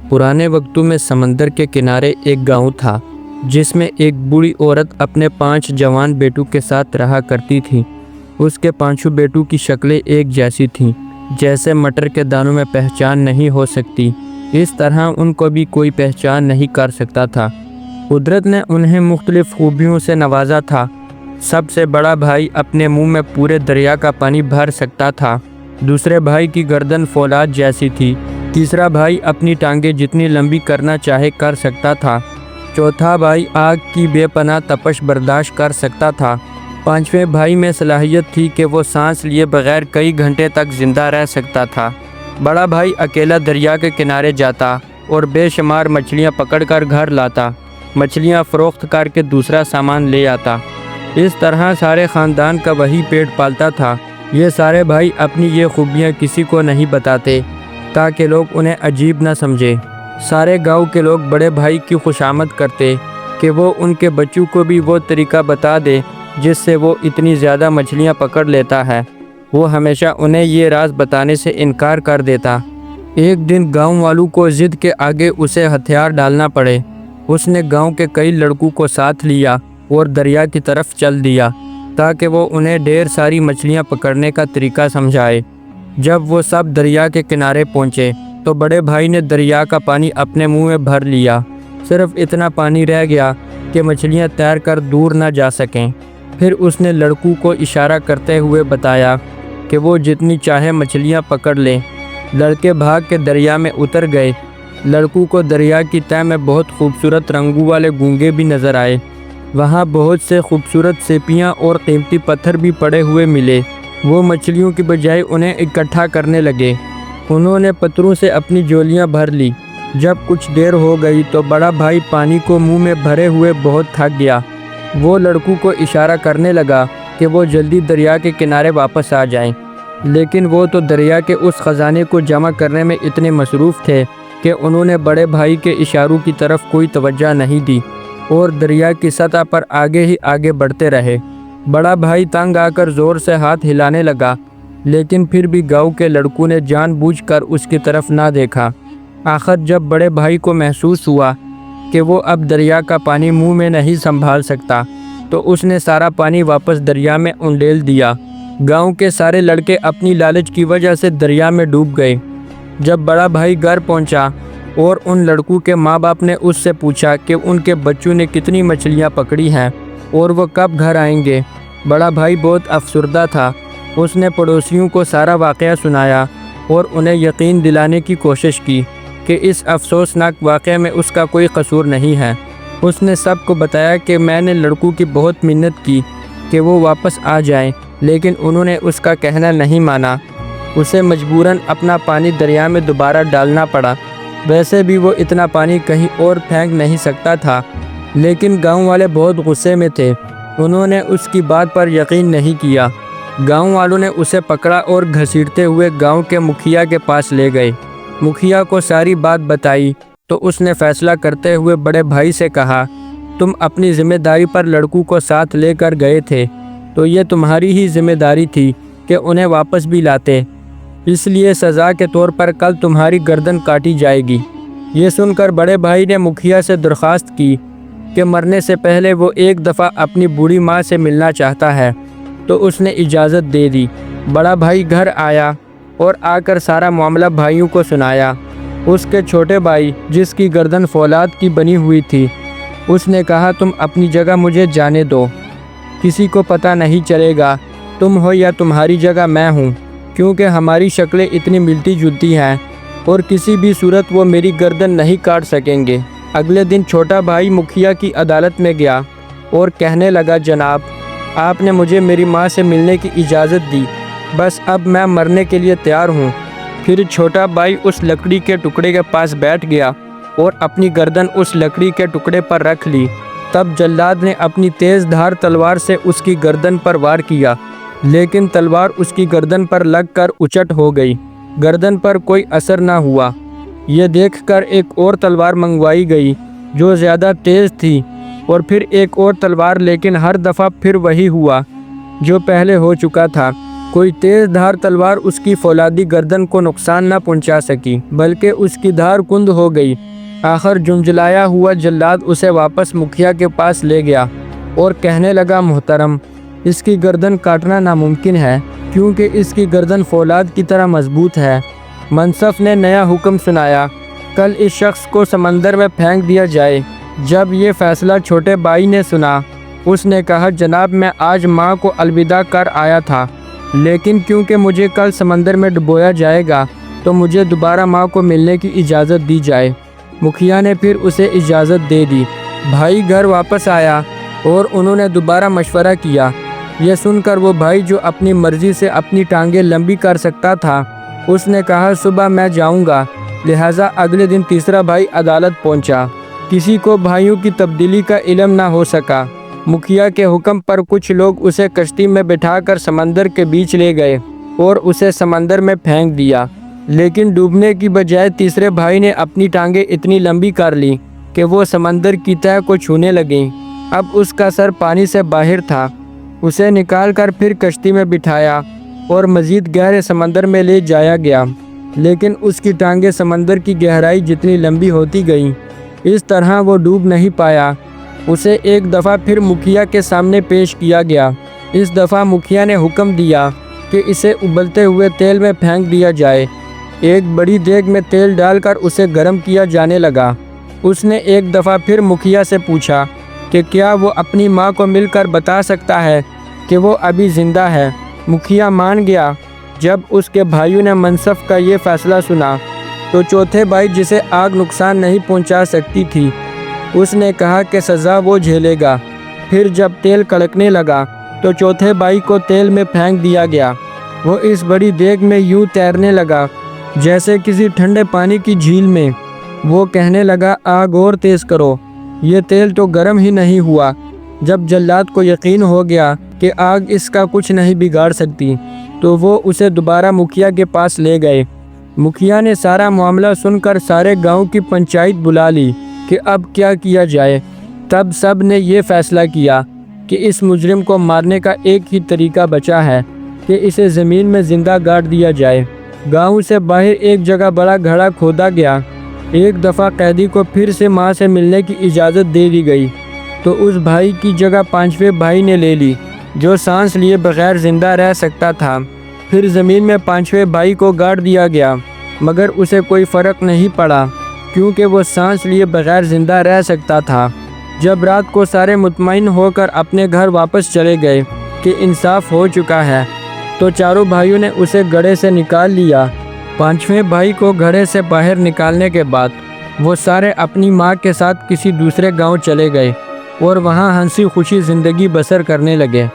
पुराने वक्तों में समंदर के किनारे एक गांव था जिसमें एक बूढ़ी औरत अपने 5 जवान बेटों के साथ रहा करती थी। उसके 5 बेटों की शक्लें एक जैसी थीं, जैसे मटर के दानों में पहचान नहीं हो सकती, इस तरह उनको भी कोई पहचान नहीं कर सकता था। कुदरत ने उन्हें मुख्तलिफ खूबियों से नवाजा था। सबसे बड़ा भाई अपने मुंह में पूरे दरिया का पानी भर सकता था। दूसरे भाई की गर्दन फौलाद जैसी थी। तीसरा भाई अपनी टांगें जितनी लंबी करना चाहे कर सकता था। चौथा भाई आग की बेपनाह तपश बर्दाश्त कर सकता था। 5वें भाई में सलाहियत थी कि वो सांस लिए बगैर कई घंटे तक जिंदा रह सकता था। बड़ा भाई अकेला दरिया के किनारे जाता और बेशुमार मछलियाँ पकड़कर घर लाता, मछलियाँ फ़रोख्त करके दूसरा सामान ले आता। इस तरह सारे ख़ानदान का वही पेट पालता था। ये सारे भाई अपनी ये खूबियाँ किसी को नहीं बताते ताकि लोग उन्हें अजीब न समझे। सारे गांव के लोग बड़े भाई की खुशामद करते कि वो उनके बच्चों को भी वो तरीका बता दे जिससे वो इतनी ज़्यादा मछलियाँ पकड़ लेता है। वो हमेशा उन्हें ये राज बताने से इनकार कर देता। एक दिन गांव वालों को ज़िद के आगे उसे हथियार डालना पड़े। उसने गांव के कई लड़कों को साथ लिया और दरिया की तरफ चल दिया ताकि वो उन्हें ढेर सारी मछलियाँ पकड़ने का तरीका समझाए। जब वो सब दरिया के किनारे पहुँचे तो बड़े भाई ने दरिया का पानी अपने मुंह में भर लिया। सिर्फ इतना पानी रह गया कि मछलियाँ तैर कर दूर न जा सकें। फिर उसने लड़कों को इशारा करते हुए बताया कि वो जितनी चाहे मछलियाँ पकड़ लें। लड़के भाग के दरिया में उतर गए। लड़कों को दरिया की तह में बहुत खूबसूरत रंगों वाले गूंगे भी नज़र आए। वहाँ बहुत से खूबसूरत सेपियाँ और कीमती पत्थर भी पड़े हुए मिले। वो मछलियों की बजाय उन्हें इकट्ठा करने लगे। उन्होंने पत्थरों से अपनी झोलियाँ भर ली। जब कुछ देर हो गई तो बड़ा भाई पानी को मुंह में भरे हुए बहुत थक गया। वो लड़कों को इशारा करने लगा कि वो जल्दी दरिया के किनारे वापस आ जाएं। लेकिन वो तो दरिया के उस ख़जाने को जमा करने में इतने मसरूफ़ थे कि उन्होंने बड़े भाई के इशारों की तरफ कोई तवज्जो नहीं दी और दरिया की सतह पर आगे ही आगे बढ़ते रहे। बड़ा भाई तंग आकर ज़ोर से हाथ हिलाने लगा, लेकिन फिर भी गांव के लड़कों ने जानबूझकर उसकी तरफ ना देखा। आखिर जब बड़े भाई को महसूस हुआ कि वो अब दरिया का पानी मुंह में नहीं संभाल सकता तो उसने सारा पानी वापस दरिया में उंडेल दिया। गांव के सारे लड़के अपनी लालच की वजह से दरिया में डूब गए। जब बड़ा भाई घर पहुंचा और उन लड़कों के माँ बाप ने उससे पूछा कि उनके बच्चों ने कितनी मछलियाँ पकड़ी हैं और वो कब घर आएंगे, बड़ा भाई बहुत अफसरदा था। उसने पड़ोसियों को सारा वाक़या सुनाया और उन्हें यकीन दिलाने की कोशिश की कि इस अफसोसनाक वाक़े में उसका कोई कसूर नहीं है। उसने सबको बताया कि मैंने लड़कों की बहुत मिन्नत की कि वो वापस आ जाएं, लेकिन उन्होंने उसका कहना नहीं माना। उसे मजबूरन अपना पानी दरिया में दोबारा डालना पड़ा। वैसे भी वो इतना पानी कहीं और फेंक नहीं सकता था, लेकिन गांव वाले बहुत गुस्से में थे। उन्होंने उसकी बात पर यकीन नहीं किया। गांव वालों ने उसे पकड़ा और घसीटते हुए गांव के मुखिया के पास ले गए। मुखिया को सारी बात बताई तो उसने फ़ैसला करते हुए बड़े भाई से कहा, तुम अपनी ज़िम्मेदारी पर लड़कों को साथ लेकर गए थे तो ये तुम्हारी ही ज़िम्मेदारी थी कि उन्हें वापस भी लाते, इसलिए सज़ा के तौर पर कल तुम्हारी गर्दन काटी जाएगी। ये सुनकर बड़े भाई ने मुखिया से दरख्वास्त की कि मरने से पहले वो एक दफ़ा अपनी बूढ़ी माँ से मिलना चाहता है, तो उसने इजाज़त दे दी। बड़ा भाई घर आया और आकर सारा मामला भाइयों को सुनाया। उसके छोटे भाई, जिसकी गर्दन फौलाद की बनी हुई थी, उसने कहा, तुम अपनी जगह मुझे जाने दो, किसी को पता नहीं चलेगा तुम हो या तुम्हारी जगह मैं हूँ, क्योंकि हमारी शक्लें इतनी मिलती जुलती हैं और किसी भी सूरत वो मेरी गर्दन नहीं काट सकेंगे। अगले दिन छोटा भाई मुखिया की अदालत में गया और कहने लगा, जनाब, आपने मुझे मेरी माँ से मिलने की इजाज़त दी, बस अब मैं मरने के लिए तैयार हूँ। फिर छोटा भाई उस लकड़ी के टुकड़े के पास बैठ गया और अपनी गर्दन उस लकड़ी के टुकड़े पर रख ली। तब जल्लाद ने अपनी तेज़ धार तलवार से उसकी गर्दन पर वार किया, लेकिन तलवार उसकी गर्दन पर लगकर उचट हो गई। गर्दन पर कोई असर न हुआ। यह देखकर एक और तलवार मंगवाई गई जो ज़्यादा तेज़ थी, और फिर एक और तलवार, लेकिन हर दफ़ा फिर वही हुआ जो पहले हो चुका था। کوئی تیز دھار تلوار اس کی فولادی گردن کو نقصان نہ پہنچا سکی، بلکہ اس کی دھار کند ہو گئی۔ آخر جنجلایا ہوا جلاد اسے واپس مکھیا کے پاس لے گیا اور کہنے لگا، محترم، اس کی گردن کاٹنا ناممکن ہے کیونکہ اس کی گردن فولاد کی طرح مضبوط ہے۔ منصف نے نیا حکم سنایا، کل اس شخص کو سمندر میں پھینک دیا جائے۔ جب یہ فیصلہ چھوٹے بھائی نے سنا، اس نے کہا، جناب، میں آج ماں کو الوداع کر آیا تھا، لیکن کیونکہ مجھے کل سمندر میں ڈبویا جائے گا تو مجھے دوبارہ ماں کو ملنے کی اجازت دی جائے۔ مکھیا نے پھر اسے اجازت دے دی۔ بھائی گھر واپس آیا اور انہوں نے دوبارہ مشورہ کیا۔ یہ سن کر وہ بھائی جو اپنی مرضی سے اپنی ٹانگیں لمبی کر سکتا تھا، اس نے کہا، صبح میں جاؤں گا۔ لہٰذا اگلے دن تیسرا بھائی عدالت پہنچا۔ کسی کو بھائیوں کی تبدیلی کا علم نہ ہو سکا۔ مکھیا کے حکم پر کچھ لوگ اسے کشتی میں بٹھا کر سمندر کے بیچ لے گئے اور اسے سمندر میں پھینک دیا، لیکن ڈوبنے کی بجائے تیسرے بھائی نے اپنی ٹانگیں اتنی لمبی کر لی کہ وہ سمندر کی تہہ کو چھونے لگیں۔ اب اس کا سر پانی سے باہر تھا۔ اسے نکال کر پھر کشتی میں بٹھایا اور مزید گہرے سمندر میں لے جایا گیا، لیکن اس کی ٹانگیں سمندر کی گہرائی جتنی لمبی ہوتی گئیں، اس طرح وہ ڈوب نہیں پایا۔ اسے ایک دفعہ پھر مکھیا کے سامنے پیش کیا گیا۔ اس دفعہ مکھیا نے حکم دیا کہ اسے ابلتے ہوئے تیل میں پھینک دیا جائے۔ ایک بڑی دیگ میں تیل ڈال کر اسے گرم کیا جانے لگا۔ اس نے ایک دفعہ پھر مکھیا سے پوچھا کہ کیا وہ اپنی ماں کو مل کر بتا سکتا ہے کہ وہ ابھی زندہ ہے۔ مکھیا مان گیا۔ جب اس کے بھائیوں نے منصف کا یہ فیصلہ سنا تو چوتھے بھائی، جسے آگ نقصان نہیں پہنچا سکتی تھی، اس نے کہا کہ سزا وہ جھیلے گا۔ پھر جب تیل کڑکنے لگا تو چوتھے بھائی کو تیل میں پھینک دیا گیا۔ وہ اس بڑی دیگ میں یوں تیرنے لگا جیسے کسی ٹھنڈے پانی کی جھیل میں۔ وہ کہنے لگا، آگ اور تیز کرو، یہ تیل تو گرم ہی نہیں ہوا۔ جب جلاد کو یقین ہو گیا کہ آگ اس کا کچھ نہیں بگاڑ سکتی تو وہ اسے دوبارہ مکھیا کے پاس لے گئے۔ مکھیا نے سارا معاملہ سن کر سارے گاؤں کی پنچایت بلا لی کہ اب کیا کیا جائے۔ تب سب نے یہ فیصلہ کیا کہ اس مجرم کو مارنے کا ایک ہی طریقہ بچا ہے کہ اسے زمین میں زندہ گاڑ دیا جائے۔ گاؤں سے باہر ایک جگہ بڑا گھڑا کھودا گیا۔ ایک دفعہ قیدی کو پھر سے ماں سے ملنے کی اجازت دے دی گئی تو اس بھائی کی جگہ پانچویں بھائی نے لے لی جو سانس لیے بغیر زندہ رہ سکتا تھا۔ پھر زمین میں پانچویں بھائی کو گاڑ دیا گیا، مگر اسے کوئی فرق نہیں پڑا کیونکہ وہ سانس لیے بغیر زندہ رہ سکتا تھا۔ جب رات کو سارے مطمئن ہو کر اپنے گھر واپس چلے گئے کہ انصاف ہو چکا ہے تو چاروں بھائیوں نے اسے گڑھے سے نکال لیا۔ پانچویں بھائی کو گڑھے سے باہر نکالنے کے بعد وہ سارے اپنی ماں کے ساتھ کسی دوسرے گاؤں چلے گئے اور وہاں ہنسی خوشی زندگی بسر کرنے لگے۔